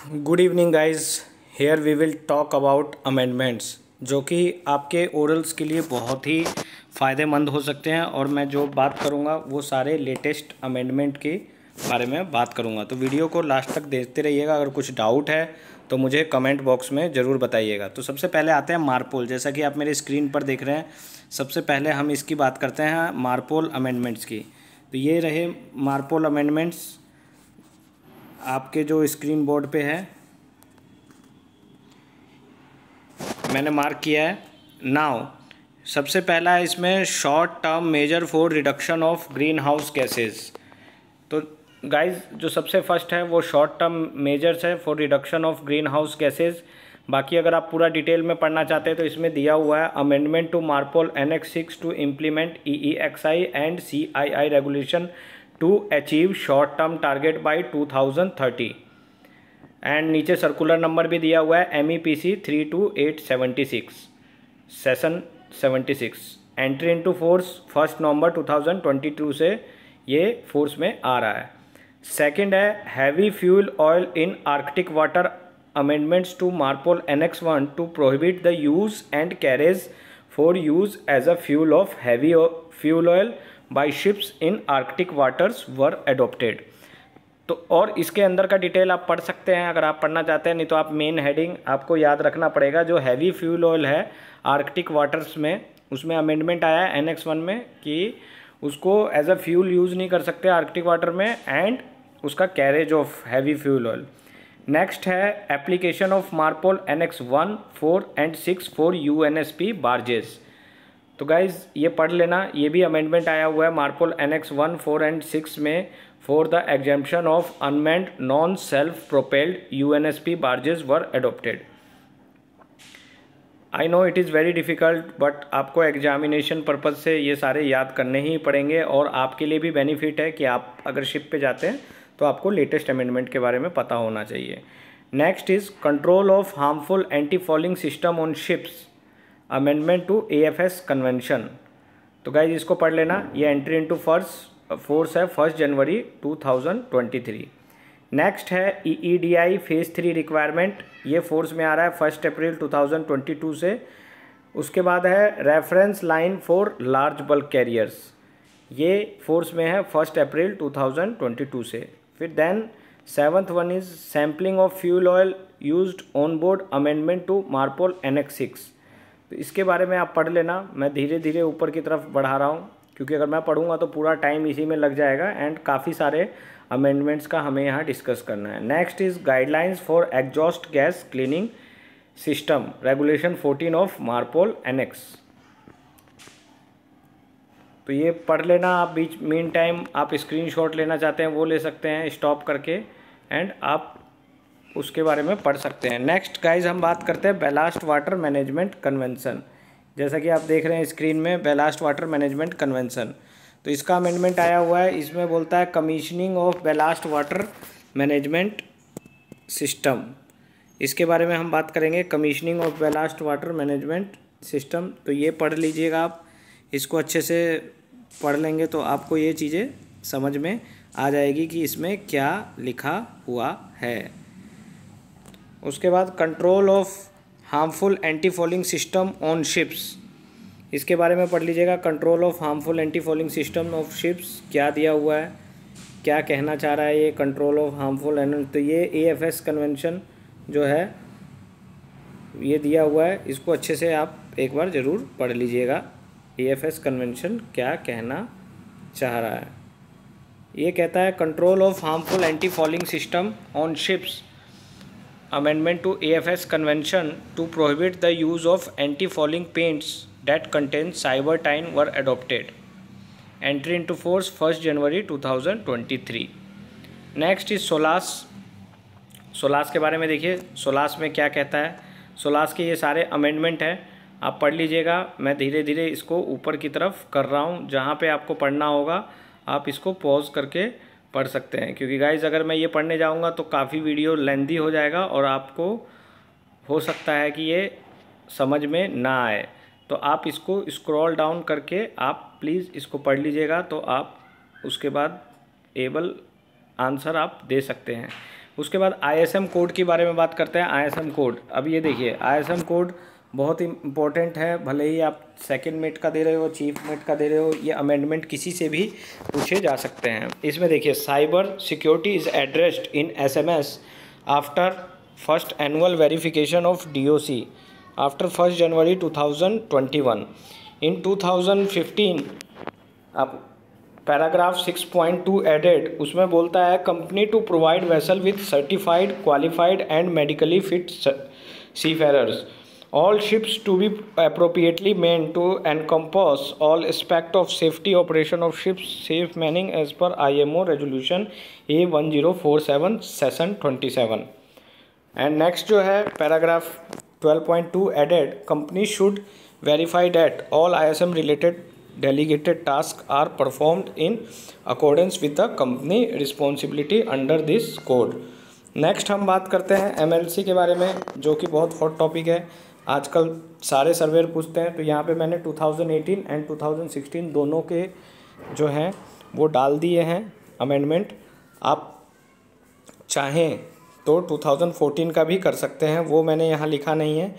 Good evening guys. Here we will talk about amendments जो कि आपके ओरल्स के लिए बहुत ही फ़ायदेमंद हो सकते हैं। और मैं जो बात करूंगा वो सारे लेटेस्ट अमेंडमेंट के बारे में बात करूंगा। तो वीडियो को लास्ट तक देखते रहिएगा। अगर कुछ डाउट है तो मुझे कमेंट बॉक्स में ज़रूर बताइएगा। तो सबसे पहले आते हैं मारपोल। जैसा कि आप मेरे स्क्रीन पर देख रहे हैं, सबसे पहले हम इसकी बात करते हैं मारपोल अमेंडमेंट्स की। तो ये रहे मारपोल अमेंडमेंट्स, आपके जो स्क्रीन बोर्ड पे है, मैंने मार्क किया है। नाउ सबसे पहला है इसमें short term measure for reduction of green house gases. तो गाइस जो सबसे फर्स्ट है वो शॉर्ट टर्म मेजर्स है for reduction of green house gases. बाकी अगर आप पूरा डिटेल में पढ़ना चाहते हैं तो इसमें दिया हुआ है amendment to MARPOL annex 6 to implement EEXI and CII regulation to achieve short term target by 2030। And नीचे सर्कुलर नंबर भी दिया हुआ है MEPC 32876 session 76। Entry into force 1 नवंबर 2022 से ये फोर्स में आ रहा है। सेकंड है heavy fuel oil in Arctic water amendments to MARPOL annex 1 to prohibit the use and carriage for use as a fuel of heavy fuel oil by ships in Arctic waters were adopted. तो और इसके अंदर का detail आप पढ़ सकते हैं अगर आप पढ़ना चाहते हैं, नहीं तो आप मेन हेडिंग आपको याद रखना पड़ेगा। जो हैवी फ्यूल ऑयल है आर्कटिक वाटर्स में, उसमें अमेंडमेंट आया है एनेक्स 1 में कि उसको एज अ फ्यूल यूज़ नहीं कर सकते आर्कटिक वाटर में, एंड उसका carriage of heavy fuel oil. Next है application of MARPOL annex 1, 4 and 6 for UNSP barges. तो गाइज़ ये पढ़ लेना, ये भी अमेंडमेंट आया हुआ है मारपोल एनेक्स 1, 4 एंड 6 में for the exemption of unmanned non self propelled UNSP barges were adopted. I know it is very difficult, but आपको एग्जामिनेशन पर्पज़ से ये सारे याद करने ही पड़ेंगे। और आपके लिए भी बेनिफिट है कि आप अगर शिप पे जाते हैं तो आपको लेटेस्ट अमेंडमेंट के बारे में पता होना चाहिए। Next is control of harmful anti fouling system on ships amendment to AFS convention. तो गाइज इसको पढ़ लेना, ये एंट्री इनटू फोर्स है 1 जनवरी 2023। नेक्स्ट है EEDI फेज़ 3 रिक्वायरमेंट, ये फोर्स में आ रहा है 1 अप्रैल 2022 से। उसके बाद है reference line for large bulk carriers, ये फोर्स में है 1 अप्रैल 2022 से। फिर then 7th one is sampling of fuel oil used on board amendment to MARPOL annex 6। तो इसके बारे में आप पढ़ लेना, मैं धीरे धीरे ऊपर की तरफ बढ़ा रहा हूँ क्योंकि अगर मैं पढ़ूंगा तो पूरा टाइम इसी में लग जाएगा, एंड काफ़ी सारे अमेंडमेंट्स का हमें यहाँ डिस्कस करना है। Next is guidelines for exhaust gas cleaning system regulation 14 of MARPOL annex. तो ये पढ़ लेना आप। बीच मीन टाइम आप स्क्रीनशॉट लेना चाहते हैं वो ले सकते हैं स्टॉप करके, एंड आप उसके बारे में पढ़ सकते हैं। नेक्स्ट गाइज हम बात करते हैं बेलास्ट वाटर मैनेजमेंट कन्वेंशन। जैसा कि आप देख रहे हैं स्क्रीन में बेलास्ट वाटर मैनेजमेंट कन्वेंशन, तो इसका अमेंडमेंट आया हुआ है। इसमें बोलता है commissioning of ballast water management system, इसके बारे में हम बात करेंगे। Commissioning of ballast water management system, तो ये पढ़ लीजिएगा आप। इसको अच्छे से पढ़ लेंगे तो आपको ये चीज़ें समझ में आ जाएगी कि इसमें क्या लिखा हुआ है। उसके बाद control of harmful anti fouling system on ships, इसके बारे में पढ़ लीजिएगा। Control of harmful anti fouling system of ships क्या दिया हुआ है, क्या कहना चाह रहा है ये कंट्रोल ऑफ हार्मफुल एंड, तो ये AFS कन्वेंशन जो है ये दिया हुआ है। इसको अच्छे से आप एक बार ज़रूर पढ़ लीजिएगा, AFS कन्वेंशन क्या कहना चाह रहा है। ये कहता है control of harmful anti fouling system on ships amendment to AFS convention to prohibit the use of anti-fouling paints that contain cybertine were adopted. Entry into force 1 January 2023. Next is SOLAS। SOLAS के बारे में देखिए, SOLAS में क्या कहता है। SOLAS के ये सारे अमेंडमेंट हैं, आप पढ़ लीजिएगा। मैं धीरे धीरे इसको ऊपर की तरफ कर रहा हूँ, जहाँ पे आपको पढ़ना होगा आप इसको पॉज करके पढ़ सकते हैं, क्योंकि गाइज अगर मैं ये पढ़ने जाऊंगा तो काफ़ी वीडियो लेंदी हो जाएगा और आपको हो सकता है कि ये समझ में ना आए। तो आप इसको स्क्रॉल डाउन करके आप प्लीज़ इसको पढ़ लीजिएगा, तो आप उसके बाद एबल आंसर आप दे सकते हैं। उसके बाद ISM कोड के बारे में बात करते हैं। ISM कोड, अब ये देखिए ISM कोड बहुत इम्पोर्टेंट है, भले ही आप सेकंड मेट का दे रहे हो, चीफ मेट का दे रहे हो, ये अमेंडमेंट किसी से भी पूछे जा सकते हैं। इसमें देखिए cyber security is addressed in SMS after first annual verification of DOC after 1 January 2021। In 2015 आप पैराग्राफ 6.2 एडेड, उसमें बोलता है company to provide vessel with certified qualified and medically fit seafarers, all ships to be appropriately manned to encompass all aspect of safety operation of ships, safe manning as per IMO resolution A1047 session 27। and next जो है paragraph 12.2 added, company should verify that all ISM related delegated tasks are performed in accordance with the company responsibility under this code। Next हम बात करते हैं MLC के बारे में, जो कि बहुत हॉट टॉपिक है, आजकल सारे सर्वेयर पूछते हैं। तो यहाँ पे मैंने 2018 एंड 2016 दोनों के जो हैं वो डाल दिए हैं अमेंडमेंट। आप चाहें तो 2014 का भी कर सकते हैं, वो मैंने यहाँ लिखा नहीं है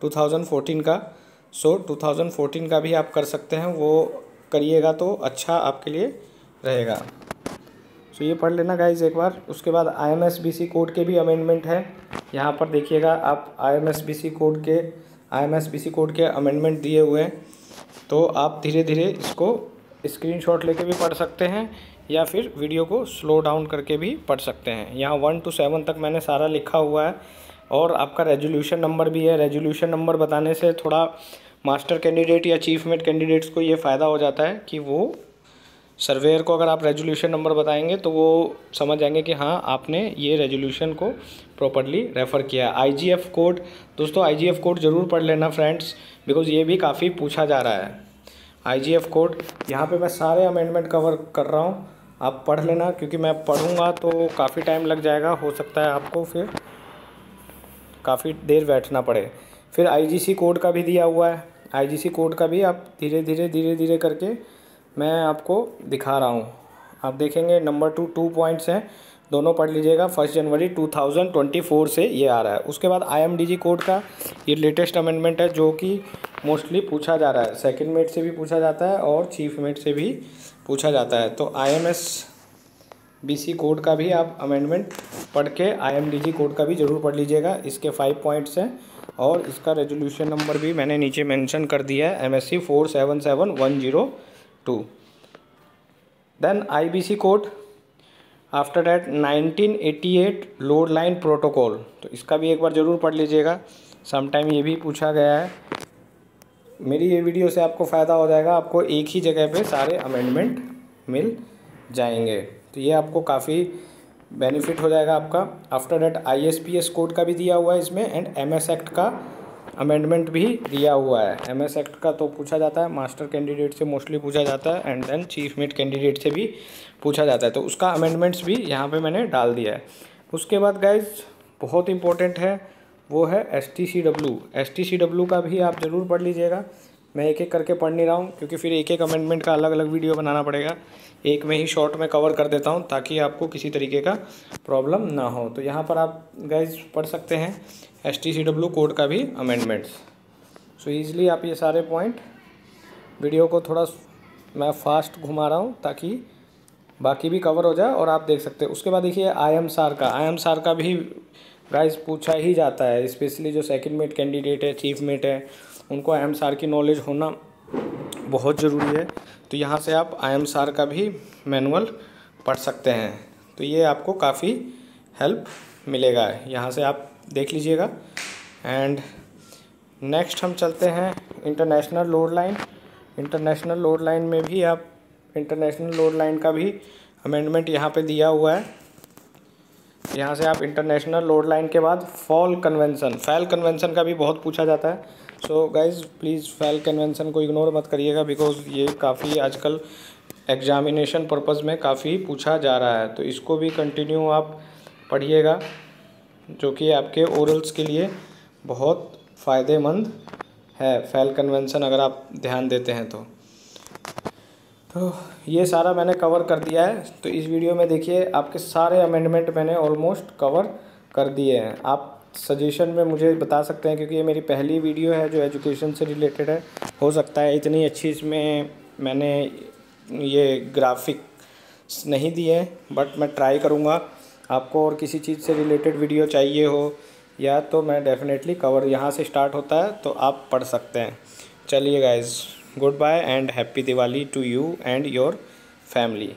2014 का। सो 2014 का भी आप कर सकते हैं, वो करिएगा तो अच्छा आपके लिए रहेगा। सो ये पढ़ लेना गाइज एक बार। उसके बाद IMSBC कोड के भी अमेंडमेंट है, यहाँ पर देखिएगा आप IMSBC कोड के अमेंडमेंट दिए हुए हैं। तो आप धीरे धीरे इसको स्क्रीनशॉट लेके भी पढ़ सकते हैं या फिर वीडियो को स्लो डाउन करके भी पढ़ सकते हैं। यहाँ 1 to 7 तक मैंने सारा लिखा हुआ है और आपका रेजोल्यूशन नंबर भी है। रेजोल्यूशन नंबर बताने से थोड़ा मास्टर कैंडिडेट या चीफ मेट कैंडिडेट्स को ये फ़ायदा हो जाता है कि वो सर्वेयर को अगर आप रेजोल्यूशन नंबर बताएंगे तो वो समझ जाएंगे कि हाँ आपने ये रेजोल्यूशन को प्रॉपर्ली रेफ़र किया है। IGF कोड, दोस्तों IGF कोड ज़रूर पढ़ लेना फ्रेंड्स, बिकॉज़ ये भी काफ़ी पूछा जा रहा है। IGF कोड यहाँ पे मैं सारे अमेंडमेंट कवर कर रहा हूँ, आप पढ़ लेना, क्योंकि मैं पढ़ूँगा तो काफ़ी टाइम लग जाएगा, हो सकता है आपको फिर काफ़ी देर बैठना पड़े। फिर IGC कोड का भी दिया हुआ है, IGC कोड का भी आप धीरे धीरे करके मैं आपको दिखा रहा हूँ। आप देखेंगे नंबर 2 पॉइंट्स हैं, दोनों पढ़ लीजिएगा। 1 जनवरी 2024 से ये आ रहा है। उसके बाद IMDG कोड का ये लेटेस्ट अमेंडमेंट है, जो कि मोस्टली पूछा जा रहा है, सेकंड मेट से भी पूछा जाता है और चीफ मेट से भी पूछा जाता है। तो IMSBC कोड का भी आप अमेंडमेंट पढ़ के IMDG कोड का भी ज़रूर पढ़ लीजिएगा। इसके 5 पॉइंट्स हैं और इसका रेजोल्यूशन नंबर भी मैंने नीचे मेंशन कर दिया है, MSC 477102। Then IBC code, after that 1988 load line protocol, तो इसका भी एक बार ज़रूर पढ़ लीजिएगा, समटाइम ये भी पूछा गया है। मेरी ये वीडियो से आपको फ़ायदा हो जाएगा, आपको एक ही जगह पे सारे अमेंडमेंट मिल जाएंगे, तो ये आपको काफ़ी बेनिफिट हो जाएगा आपका। आफ्टर डैट ISPS कोड का भी दिया हुआ है इसमें, एंड MS एक्ट का अमेंडमेंट भी दिया हुआ है। MS एक्ट का तो पूछा जाता है, मास्टर कैंडिडेट से मोस्टली पूछा जाता है, and then chief mate candidate से भी पूछा जाता है, तो उसका अमेंडमेंट्स भी यहाँ पे मैंने डाल दिया है। उसके बाद गाइज बहुत इंपॉर्टेंट है, वो है STCW का भी आप ज़रूर पढ़ लीजिएगा। मैं एक एक करके पढ़ नहीं रहा हूँ, क्योंकि फिर एक एक अमेंडमेंट का अलग अलग वीडियो बनाना पड़ेगा, एक में ही शॉर्ट में कवर कर देता हूँ ताकि आपको किसी तरीके का प्रॉब्लम ना हो। तो यहाँ पर आप गाइज पढ़ सकते हैं STCW कोड का भी अमेंडमेंट्स। सो ईज़िली आप ये सारे पॉइंट, वीडियो को थोड़ा मैं फास्ट घुमा रहा हूँ ताकि बाकी भी कवर हो जाए और आप देख सकते हैं। उसके बाद देखिए IMSAR का भी गाइज पूछा ही जाता है, स्पेशली जो सेकंड मेट कैंडिडेट है, चीफ मेट है, उनको IMSAR की नॉलेज होना बहुत ज़रूरी है। तो यहाँ से आप IMSAR का भी मैनुअल पढ़ सकते हैं, तो ये आपको काफ़ी हेल्प मिलेगा, यहाँ से आप देख लीजिएगा। एंड नेक्स्ट हम चलते हैं इंटरनेशनल लोड लाइन में भी आप इंटरनेशनल लोड लाइन का भी अमेंडमेंट यहाँ पे दिया हुआ है। यहाँ से आप इंटरनेशनल लोड लाइन के बाद फैल कन्वेंशन का भी बहुत पूछा जाता है। सो गाइज प्लीज़ फैल कन्वेंशन को इग्नोर मत करिएगा, बिकॉज ये काफ़ी आजकल एग्जामिनेशन पर्पज़ में काफ़ी पूछा जा रहा है, तो इसको भी कंटिन्यू आप पढ़िएगा, जो कि आपके ओरल्स के लिए बहुत फ़ायदेमंद है। फैल कन्वेंशन अगर आप ध्यान देते हैं तो तो ये सारा मैंने कवर कर दिया है। तो इस वीडियो में देखिए आपके सारे अमेंडमेंट मैंने ऑलमोस्ट कवर कर दिए हैं। आप सजेशन में मुझे बता सकते हैं, क्योंकि ये मेरी पहली वीडियो है जो एजुकेशन से रिलेटेड है। हो सकता है इतनी अच्छी इसमें मैंने ये ग्राफिक्स नहीं दिए, बट मैं ट्राई करूँगा। आपको और किसी चीज़ से रिलेटेड वीडियो चाहिए हो या तो मैं डेफिनेटली कवर, यहाँ से स्टार्ट होता है तो आप पढ़ सकते हैं। चलिए guys, goodbye and happy Diwali to you and your family.